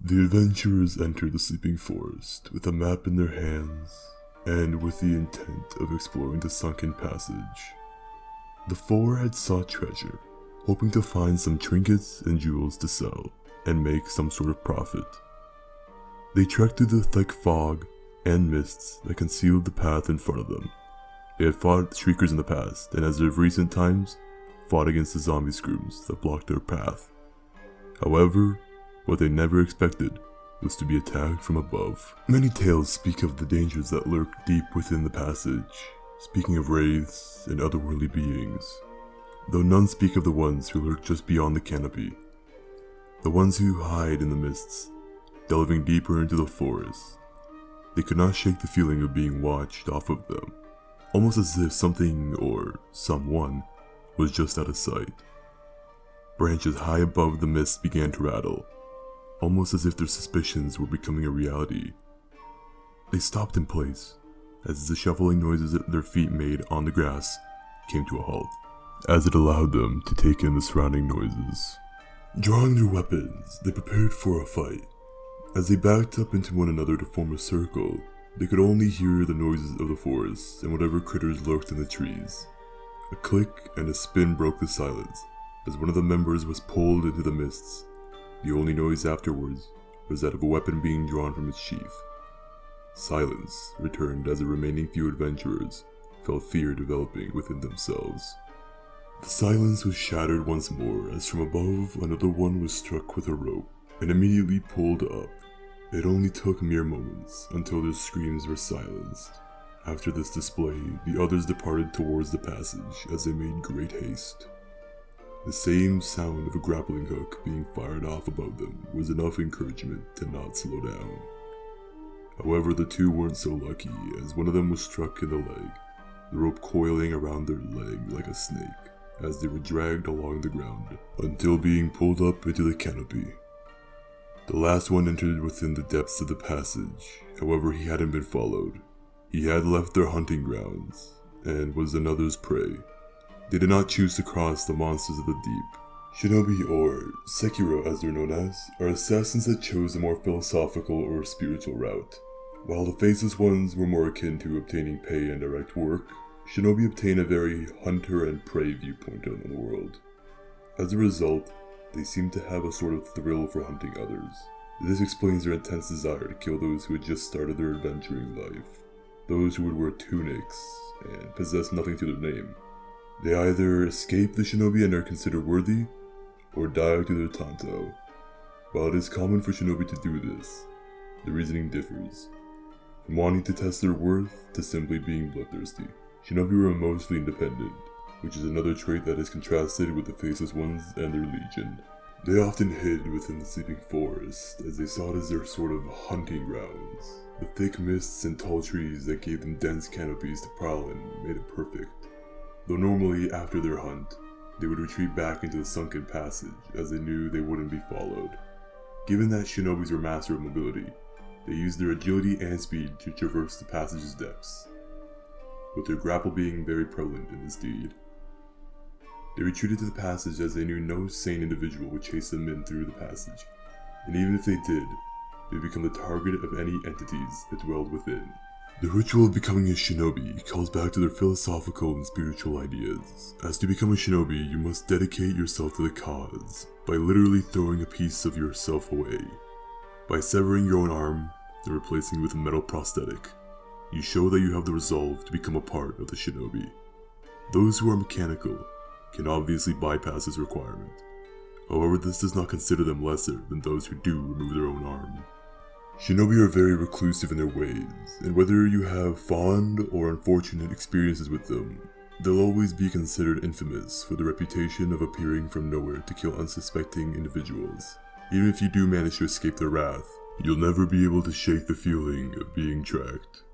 The adventurers entered the sleeping forest with a map in their hands and with the intent of exploring the sunken passage. The four had sought treasure, hoping to find some trinkets and jewels to sell and make some sort of profit. They trekked through the thick fog and mists that concealed the path in front of them. They had fought shriekers in the past, and as of recent times, fought against the zombie screams that blocked their path. However, what they never expected was to be attacked from above. Many tales speak of the dangers that lurk deep within the passage, speaking of wraiths and otherworldly beings, though none speak of the ones who lurk just beyond the canopy. The ones who hide in the mists, delving deeper into the forest. They could not shake the feeling of being watched off of them, almost as if something or someone was just out of sight. Branches high above the mist began to rattle, almost as if their suspicions were becoming a reality. They stopped in place, as the shuffling noises that their feet made on the grass came to a halt, as it allowed them to take in the surrounding noises. Drawing their weapons, they prepared for a fight. As they backed up into one another to form a circle, they could only hear the noises of the forest and whatever critters lurked in the trees. A click and a spin broke the silence, as one of the members was pulled into the mists. The only noise afterwards was that of a weapon being drawn from its sheath. Silence returned as the remaining few adventurers felt fear developing within themselves. The silence was shattered once more as from above another one was struck with a rope and immediately pulled up. It only took mere moments until their screams were silenced. After this display, the others departed towards the passage as they made great haste. The same sound of a grappling hook being fired off above them was enough encouragement to not slow down. However, the two weren't so lucky, as one of them was struck in the leg, the rope coiling around their leg like a snake, as they were dragged along the ground, until being pulled up into the canopy. The last one entered within the depths of the passage, however he hadn't been followed. He had left their hunting grounds, and was another's prey. They did not choose to cross the monsters of the deep. Shinobi, or Sekiro as they're known as, are assassins that chose a more philosophical or spiritual route. While the faceless ones were more akin to obtaining pay and direct work, Shinobi obtain a very hunter and prey viewpoint on the world. As a result, they seem to have a sort of thrill for hunting others. This explains their intense desire to kill those who had just started their adventuring life, those who would wear tunics and possess nothing to their name. They either escape the shinobi and are considered worthy, or die to their tanto. While it is common for shinobi to do this, the reasoning differs, from wanting to test their worth to simply being bloodthirsty. Shinobi were mostly independent, which is another trait that is contrasted with the faceless ones and their legion. They often hid within the sleeping forest, as they saw it as their sort of hunting grounds. The thick mists and tall trees that gave them dense canopies to prowl in made it perfect. Though normally after their hunt, they would retreat back into the sunken passage as they knew they wouldn't be followed. Given that shinobis were master of mobility, they used their agility and speed to traverse the passage's depths, with their grapple being very prevalent in this deed. They retreated to the passage as they knew no sane individual would chase them in through the passage, and even if they did, they would become the target of any entities that dwelled within. The ritual of becoming a shinobi calls back to their philosophical and spiritual ideas, as to become a shinobi you must dedicate yourself to the cause, by literally throwing a piece of yourself away. By severing your own arm and replacing it with a metal prosthetic, you show that you have the resolve to become a part of the shinobi. Those who are mechanical can obviously bypass this requirement. However, this does not consider them lesser than those who do remove their own arm. Shinobi are very reclusive in their ways, and whether you have fond or unfortunate experiences with them, they'll always be considered infamous for the reputation of appearing from nowhere to kill unsuspecting individuals. Even if you do manage to escape their wrath, you'll never be able to shake the feeling of being tracked.